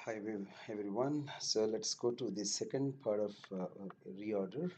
Hi everyone. So let's go to the second part of reorder.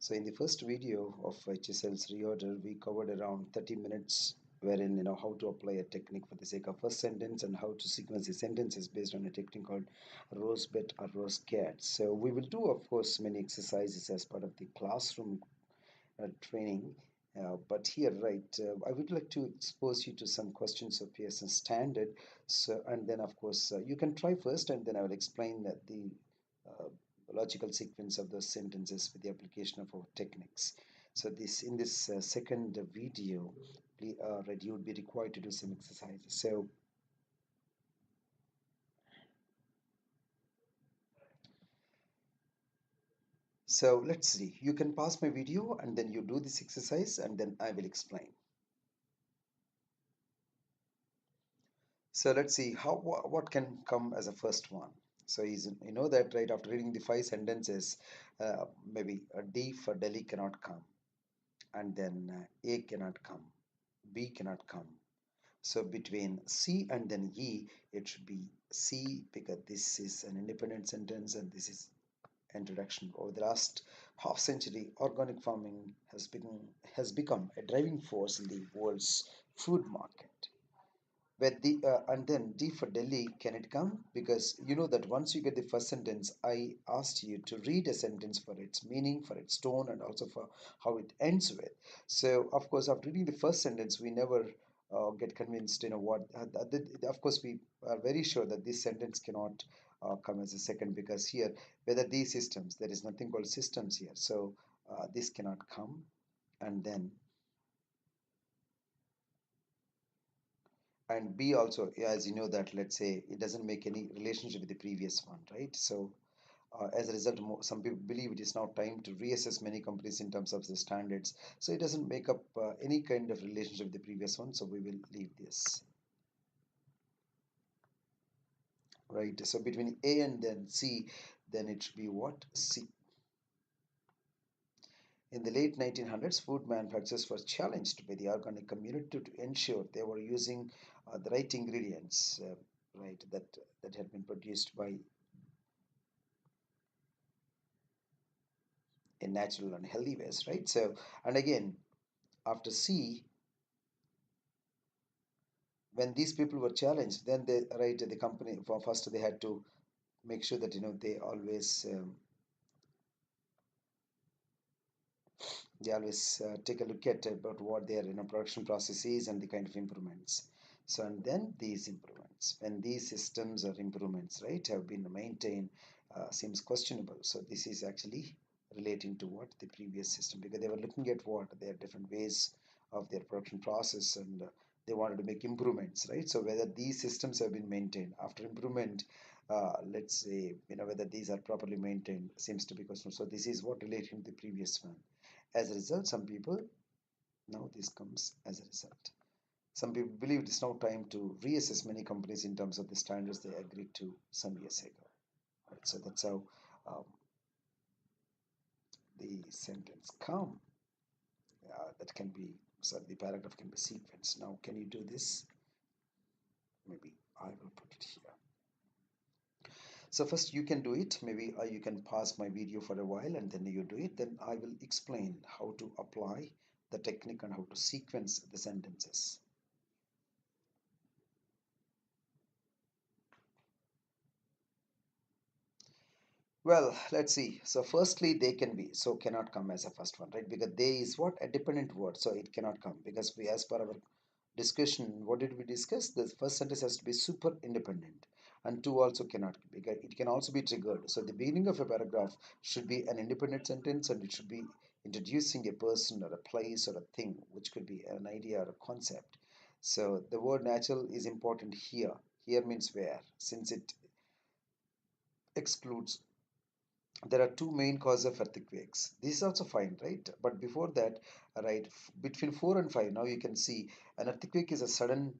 So in the first video of HSL's reorder, we covered around 30 minutes wherein how to apply a technique for the sake of first sentence and how to sequence the sentences based on a technique called rose bet or rose cat. So we will do of course many exercises as part of the classroom training. But here, right, I would like to expose you to some questions of Pearson standard. So, and then of course, you can try first, and then I will explain that the uh, logical sequence of those sentences with the application of our techniques. So, this in this second video, right, you would be required to do some exercises. So let's see. You can pause my video, and then you do this exercise, and then I will explain. So let's see what can come as a first one. So you know that right after reading the five sentences, maybe a D for Delhi cannot come, and then A cannot come, B cannot come. So between C and then E, it should be C because this is an independent sentence and this is introduction. Over the last half century, organic farming has become a driving force in the world's food market where the and then D for Delhi, can it come? Because you know that once you get the first sentence, I asked you to read a sentence for its meaning, for its tone, and also for how it ends with. So, of course, after reading the first sentence, we never get convinced, what. Of course, we are very sure that this sentence cannot come as a second because here, whether these systems, there is nothing called systems here. So, this cannot come. And then and B also, yeah, as you know that let's say it doesn't make any relationship with the previous one, right? So as a result, some people believe it is now time to reassess many companies in terms of the standards. So it doesn't make up any kind of relationship with the previous one. So we will leave this, right? So between A and then C, then it should be what? C. In the late 1900s, food manufacturers were challenged by the organic community to ensure they were using the right ingredients, right, that had been produced by in natural and healthy ways, right? So, and again, after C, when these people were challenged, then they, right, the company, for first they had to make sure that, they always take a look at about what their, production process is and the kind of improvements. So, and then these improvements, when these systems or improvements, right, have been maintained, seems questionable. So, this is actually relating to what the previous system, because they were looking at what their different ways of their production process and they wanted to make improvements, right? So, whether these systems have been maintained after improvement, let's say, whether these are properly maintained seems to be questionable. So, this is what relating to the previous one. As a result, some people, now this comes as a result. Some people believe it is now time to reassess many companies in terms of the standards they agreed to some years ago. Right, so that's how um, the sentence come. That can be, sorry, the paragraph can be sequenced. Now, can you do this? Maybe I will put it here. So first you can do it. Maybe you can pause my video for a while and then you do it. Then I will explain how to apply the technique and how to sequence the sentences. Well, let's see. So firstly, they can be, so cannot come as a first one, right? Because they is what? A dependent word, so it cannot come because we, as per our discussion, what did we discuss? The first sentence has to be super independent and two also cannot because it can also be triggered. So the beginning of a paragraph should be an independent sentence and it should be introducing a person or a place or a thing, which could be an idea or a concept. So the word natural is important here. Here means where, since it excludes, there are two main causes of earthquakes. This is also fine, right? But before that, right, between 4 and 5, now you can see an earthquake is a sudden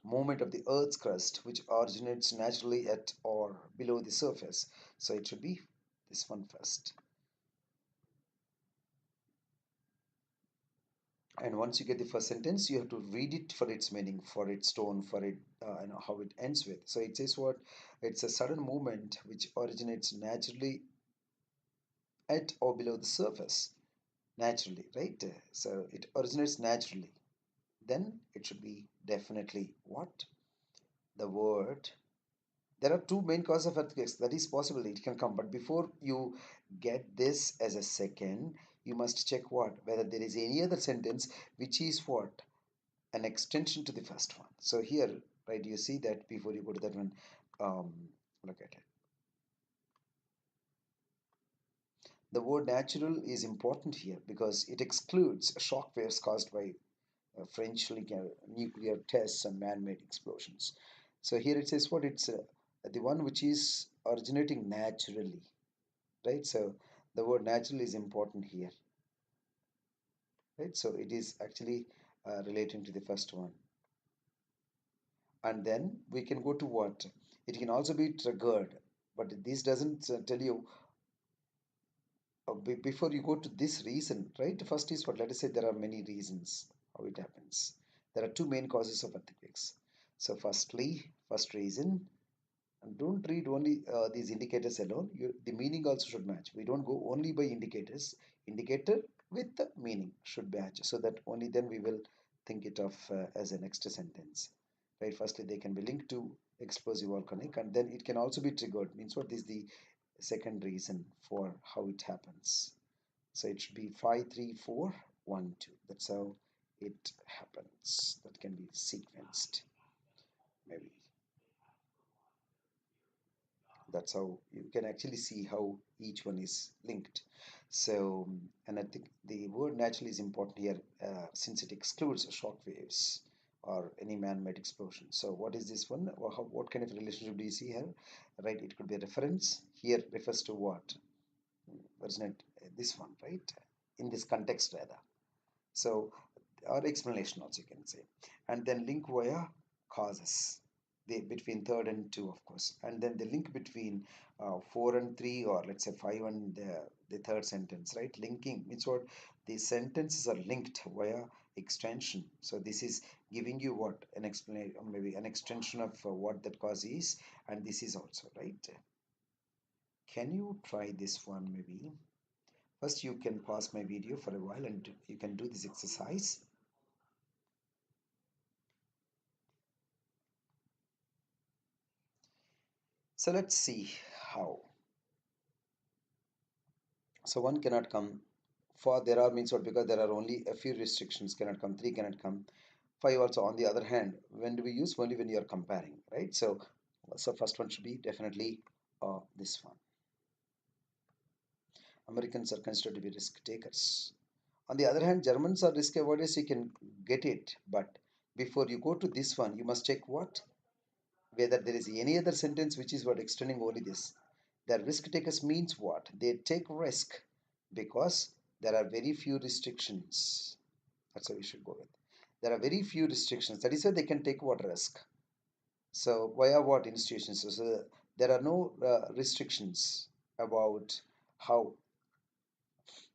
movement of the earth's crust which originates naturally at or below the surface. So it should be this one first. And once you get the first sentence, you have to read it for its meaning, for its tone, for it how it ends with. So it says what? It's a sudden movement which originates naturally at or below the surface. Naturally, right? So it originates naturally. Then it should be definitely what? The word. There are two main causes of earthquakes. That is possible. It can come. But before you get this as a second, you must check what? Whether there is any other sentence which is what? An extension to the first one. So here, right, you see that before you go to that one, um, look at it. The word natural is important here because it excludes shock waves caused by French nuclear tests and man-made explosions. So here it says what it's the one which is originating naturally, right? So the word natural is important here, right? So it is actually relating to the first one. And then we can go to what? It can also be triggered, but this doesn't tell you before you go to this reason, right? First is what? Let us say there are many reasons how it happens. There are two main causes of earthquakes. So, firstly, first reason, and don't read only these indicators alone. The meaning also should match. We don't go only by indicators. Indicator with the meaning should match, so that only then we will think it of as an extra sentence. Right? Firstly, they can be linked to explosive volcanic, and then it can also be triggered. Means what is the second reason for how it happens. So it should be 5 3 4 1 2. That's how it happens. That can be sequenced. Maybe that's how you can actually see how each one is linked. So, and I think the word naturally is important here since it excludes shock waves or any man-made explosion. So, what is this one? Or what kind of relationship do you see here? Right, it could be a reference. Here refers to what? Originate this one, right? In this context, rather. So, or explanation also you can say. And then link via causes. Between third and two, of course. And then the link between four and three, or let's say five and the third sentence, right? Linking means what? The sentences are linked via extension. So this is giving you what? An explanation, maybe an extension of what that cause is. And this is also, right? Can you try this one maybe? First, you can pause my video for a while and you can do this exercise. So let's see how. So one cannot come for there are means what because there are only a few restrictions cannot come, three cannot come, five also. On the other hand, when do we use? Only when you are comparing, right? So first one should be definitely this one. Americans are considered to be risk takers. On the other hand, Germans are risk avoiders. You can get it, but before you go to this one, you must check what whether there is any other sentence which is what extending only this. The risk takers means what? They take risk because there are very few restrictions. That's how we should go with. There are very few restrictions. That is why they can take what risk. So via what institutions? So there are no restrictions about how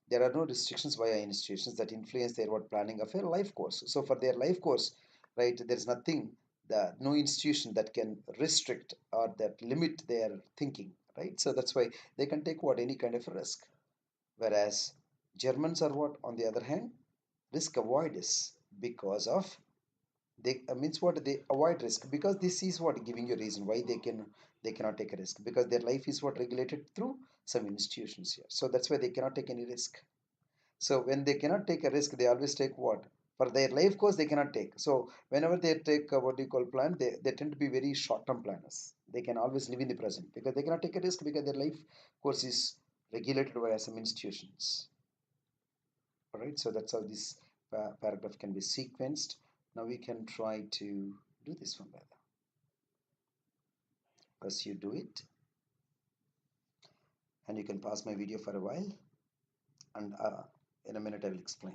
there are no restrictions via institutions that influence their what planning of a life course. So for their life course, right, there's nothing, no institution that can restrict or that limit their thinking, right? So that's why they can take what any kind of risk. Whereas Germans are what, on the other hand, risk avoiders because of they means what they avoid risk because this is what giving you a reason why they cannot take a risk because their life is what regulated through some institutions here. So that's why they cannot take any risk. So when they cannot take a risk, they always take what? For their life course, they cannot take. So whenever they take what you call plan, they tend to be very short-term planners. They can always live in the present because they cannot take a risk because their life course is regulated by some institutions. All right, so that's how this paragraph can be sequenced. Now we can try to do this one better. First you do it, and you can pause my video for a while, and in a minute I will explain.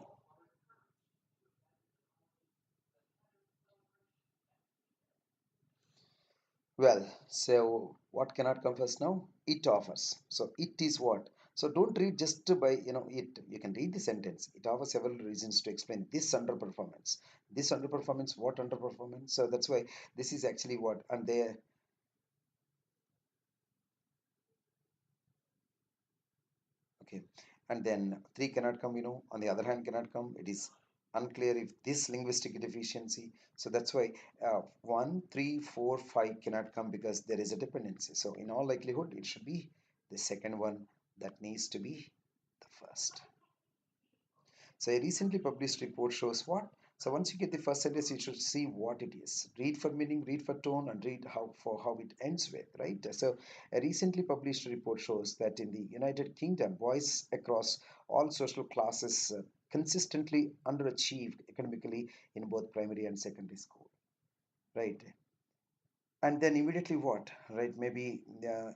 Well, so what cannot come first now? It offers. So it is what? So don't read just by it. You can read the sentence. It offers several reasons to explain this underperformance. This underperformance, what underperformance? So that's why this is actually what, and they okay. And then three cannot come. On the other hand, cannot come. It is unclear if this linguistic deficiency. So that's why one, three, four, five cannot come because there is a dependency. So in all likelihood, it should be the second one that needs to be the first. So a recently published report shows what? So once you get the first sentence, you should see what it is. Read for meaning, read for tone, and read how it ends with, right? So a recently published report shows that in the United Kingdom, boys across all social classes consistently underachieved academically in both primary and secondary school, right? And then immediately what, right? Maybe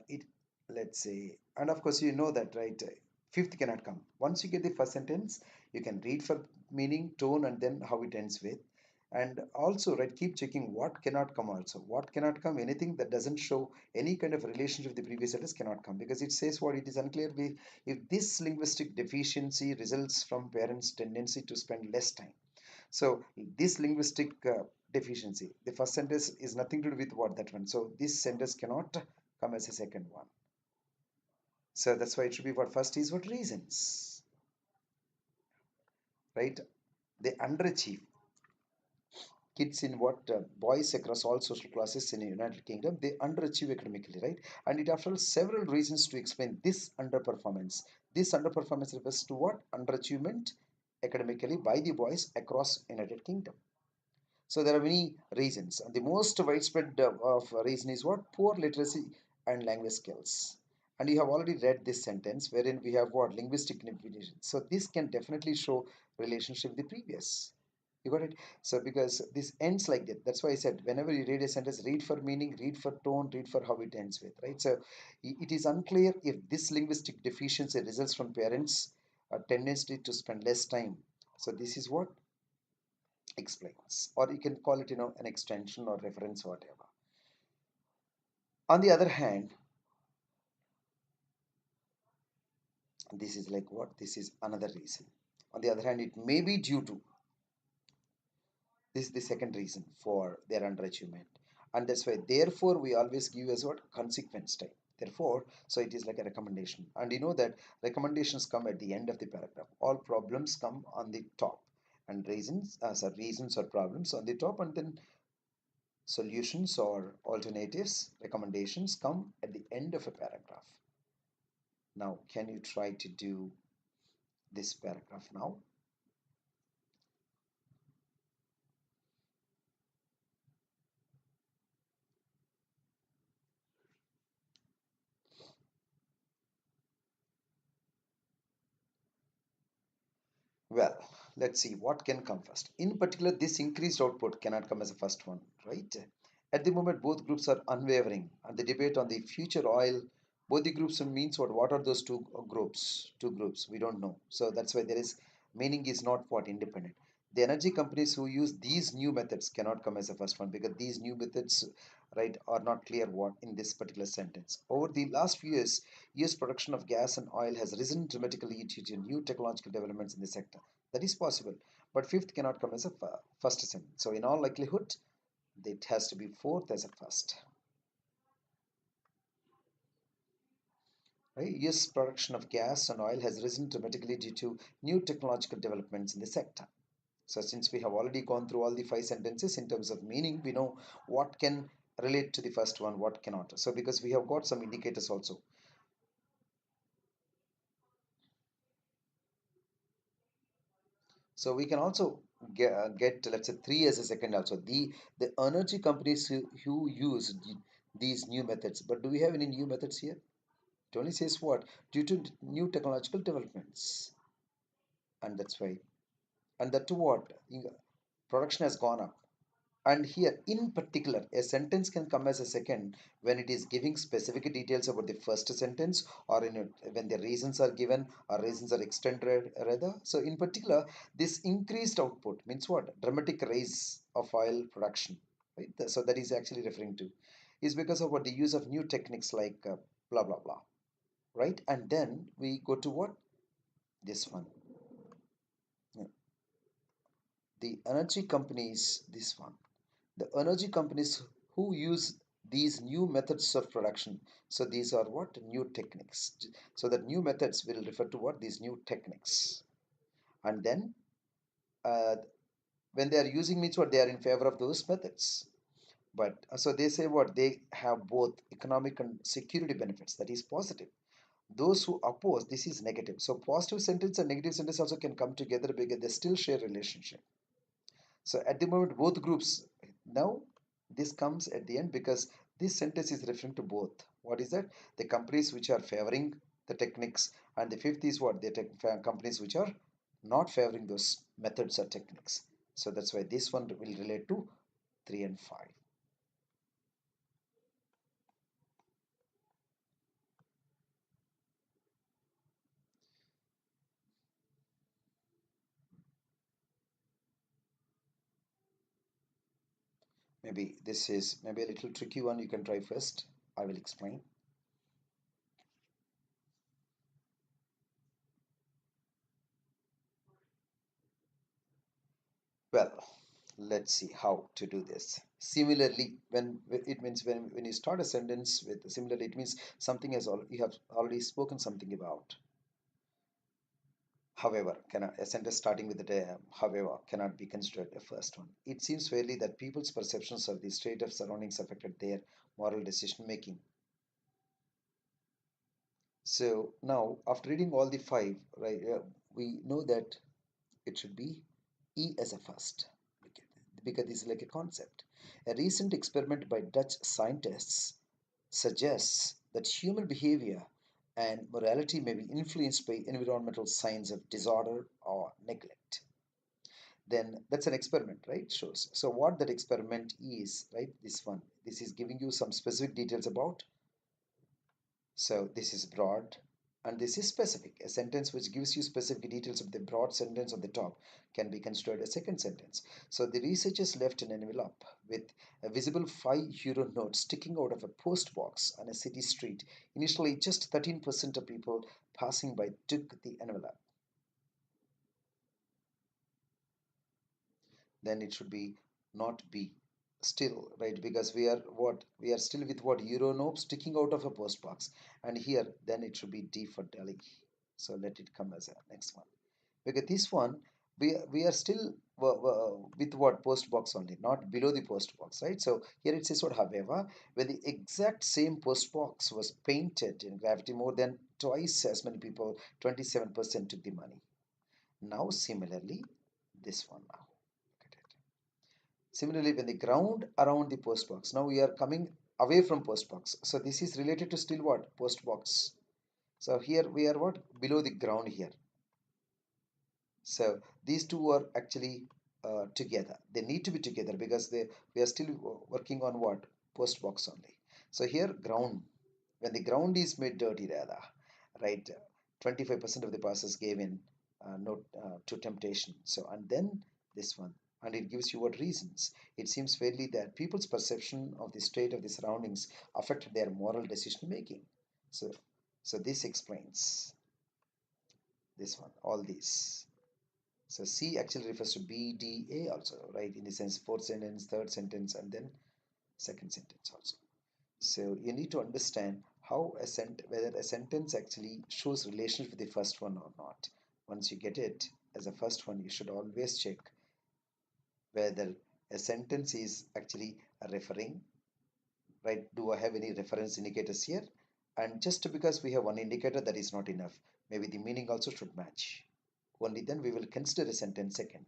it, let's say, and of course you know that, right? Fifth cannot come. Once you get the first sentence, you can read for meaning, tone, and then how it ends with. And also, right, keep checking what cannot come also. What cannot come? Anything that doesn't show any kind of relationship with the previous sentence cannot come, because it says what, it is unclear if this linguistic deficiency results from parents' tendency to spend less time. So this linguistic deficiency, the first sentence is nothing to do with what, that one. So this sentence cannot come as a second one. So that's why it should be what, first is what, reasons, right? They underachieve. Kids in what, boys across all social classes in the United Kingdom, they underachieve academically, right? And it offers several reasons to explain this underperformance. This underperformance refers to what? Underachievement academically by the boys across United Kingdom. So there are many reasons, and the most widespread of reason is what? Poor literacy and language skills. And you have already read this sentence wherein we have what? Linguistic definition. So this can definitely show relationship with the previous. You got it? So because this ends like that, that's why I said whenever you read a sentence, read for meaning, read for tone, read for how it ends with, right? So it is unclear if this linguistic deficiency results from parents' a tendency to spend less time. So this is what explains, or you can call it an extension or reference, whatever. On the other hand, this is like what, this is another reason. On the other hand, it may be due to, this is the second reason for their underachievement, and that's why therefore we always give as what, consequence type. Therefore, so it is like a recommendation, and you know that recommendations come at the end of the paragraph. All problems come on the top, and reasons as reasons or problems on the top, and then solutions or alternatives, recommendations come at the end of a paragraph. Now, can you try to do this paragraph now? Well, let's see what can come first. In particular, this increased output cannot come as a first one, right? At the moment, both groups are unwavering, and the debate on the future oil, both the groups means what? What are those two groups? Two groups, we don't know. So that's why there is meaning is not what, independent. The energy companies who use these new methods cannot come as a first one, because these new methods, right, are not clear what in this particular sentence. Over the last few years, US production of gas and oil has risen dramatically due to new technological developments in the sector. That is possible. But fifth cannot come as a first sentence. So in all likelihood, it has to be fourth as a first. Right? US production of gas and oil has risen dramatically due to new technological developments in the sector. So since we have already gone through all the five sentences in terms of meaning, we know what can relate to the first one, what cannot. So because we have got some indicators also. So we can also get let's say three as a second also. The energy companies who use these new methods. But do we have any new methods here? It only says what? Due to new technological developments. And that's why. And that to what? Production has gone up. And here, in particular, a sentence can come as a second when it is giving specific details about the first sentence, or when the reasons are given or reasons are extended rather. So, in particular, this increased output means what? Dramatic rise of oil production. Right? So that is actually referring to is because of what the use of new techniques like blah blah blah. right? And then we go to what? This one. Yeah. The energy companies, this one. The energy companies who use these new methods of production. So these are what? New techniques. So that new methods will refer to what? These new techniques. And then uh, when they are using means what? They are in favor of those methods. But so they say what? They have both economic and security benefits. That is positive. Those who oppose, this is negative. So positive sentence and negative sentence also can come together because they still share relationship. So at the moment, both groups, now this comes at the end because this sentence is referring to both. What is that? The companies which are favoring the techniques, and the fifth is what? The companies which are not favoring those methods or techniques. So that's why this one will relate to 3 and 5. Maybe this is maybe a little tricky one. You can try first. I will explain. Well, let's see how to do this. Similarly, when it means when you start a sentence with similarly, it means something has you have already spoken something about. However, cannot a sentence starting with the however cannot be considered a first one. It seems fairly that people's perceptions of the state of surroundings affected their moral decision making. So now, after reading all the five, right, we know that it should be E as a first because this is like a concept. A recent experiment by Dutch scientists suggests that human behavior and morality may be influenced by environmental signs of disorder or neglect. Then that's an experiment, right? Shows. So what that experiment is, right? This one. This is giving you some specific details about. So this is broad and this is specific. A sentence which gives you specific details of the broad sentence on the top can be considered a second sentence. So the researchers left an envelope with a visible €5 note sticking out of a post box on a city street. Initially, just 13% of people passing by took the envelope. Then it should be not B. Still, right? Because we are what? We are still with what? Euro note sticking out of a post box. And here, then it should be D for Delhi. So let it come as a next one. Because this one, we are still with what? Post box only, not below the post box, right? So here it says what? However, when the exact same post box was painted in gravity, more than twice as many people, 27% took the money. Now, similarly, this one now. Look at it. Similarly, when the ground around the post box, now we are coming away from post box. So this is related to still what? Post box. So here we are what? Below the ground here. So these two are actually together. They need to be together because we are still working on what? Post box only. So here ground, when the ground is made dirty rather, right? 25% of the passes gave in no to temptation. So and then this one, and it gives you what reasons. It seems fairly that people's perception of the state of the surroundings affected their moral decision making. So so this explains this one, all these. So C actually refers to B, D, A also, right? In the sense fourth sentence, third sentence, and then second sentence also. So you need to understand how whether a sentence actually shows relation with the first one or not. Once you get it as a first one, you should always check whether a sentence is actually referring, right? Do I have any reference indicators here? And just because we have one indicator, that is not enough. Maybe the meaning also should match. Only then we will consider a sentence second.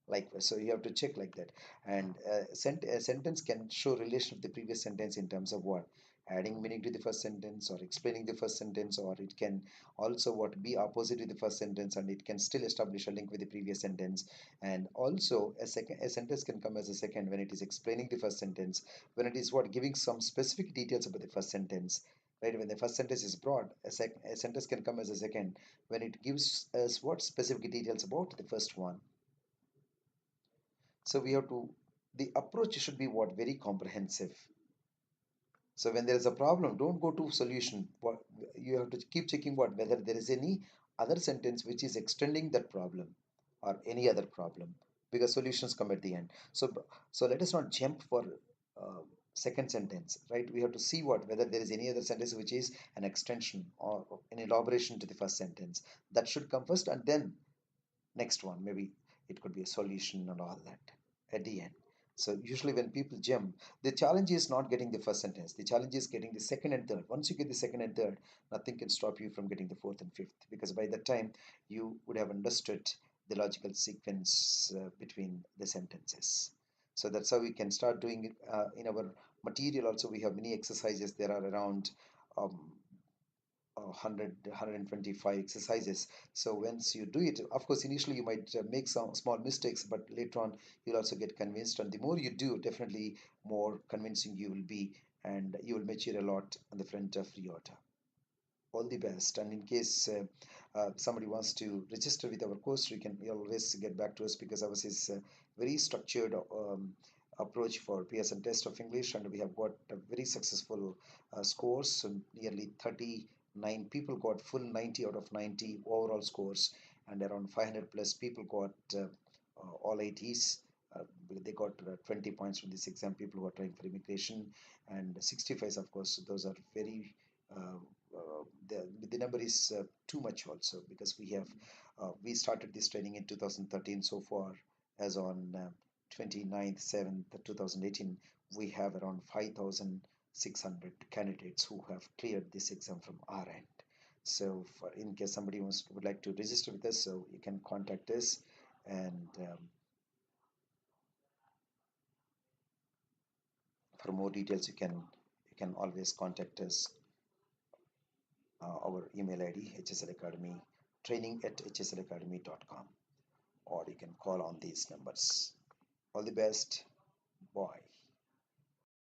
Likewise, so you have to check like that. And a sentence can show relation of the previous sentence in terms of what? Adding meaning to the first sentence or explaining the first sentence, or it can also what be opposite with the first sentence and it can still establish a link with the previous sentence. And also a sentence can come as a second when it is explaining the first sentence, when it is what? Giving some specific details about the first sentence. Right, when the first sentence is broad, a sentence can come as a second when it gives us what? Specific details about the first one. So we have to, the approach should be what? Very comprehensive. So when there is a problem, don't go to solution. you have to keep checking what whether there is any other sentence which is extending that problem or any other problem, because solutions come at the end. So let us not jump for uh, second sentence, right? We have to see what whether there is any other sentence which is an extension or an elaboration to the first sentence. That should come first, and then next one maybe it could be a solution and all that at the end. So usually when people jump, the challenge is not getting the first sentence, the challenge is getting the second and third. Once you get the second and third, nothing can stop you from getting the fourth and fifth, because by that time you would have understood the logical sequence between the sentences. So that's how we can start doing it. In our material also we have many exercises. There are around um, 100 exercises. So once you do it, of course initially you might make some small mistakes, but later on you'll also get convinced, and the more you do, definitely more convincing you will be, and you will mature a lot on the front of reorder. All the best. And in case somebody wants to register with our course, you always get back to us, because ours is a very structured approach for Pearson test of English, and we have got a very successful scores. So nearly 39 people got full 90 out of 90 overall scores, and around 500 plus people got all 80s. Uh, they got 20 points from this exam, people who are trying for immigration, and 65s, of course, those are very uh, the number is too much also, because we started this training in 2013. So far, as on 29th 7th 2018, we have around 5,600 candidates who have cleared this exam from our end. So in case somebody would like to register with us, so you can contact us, and for more details you can always contact us, our email ID HSL Academy training at hslacademy.com, or you can call on these numbers. All the best. Bye.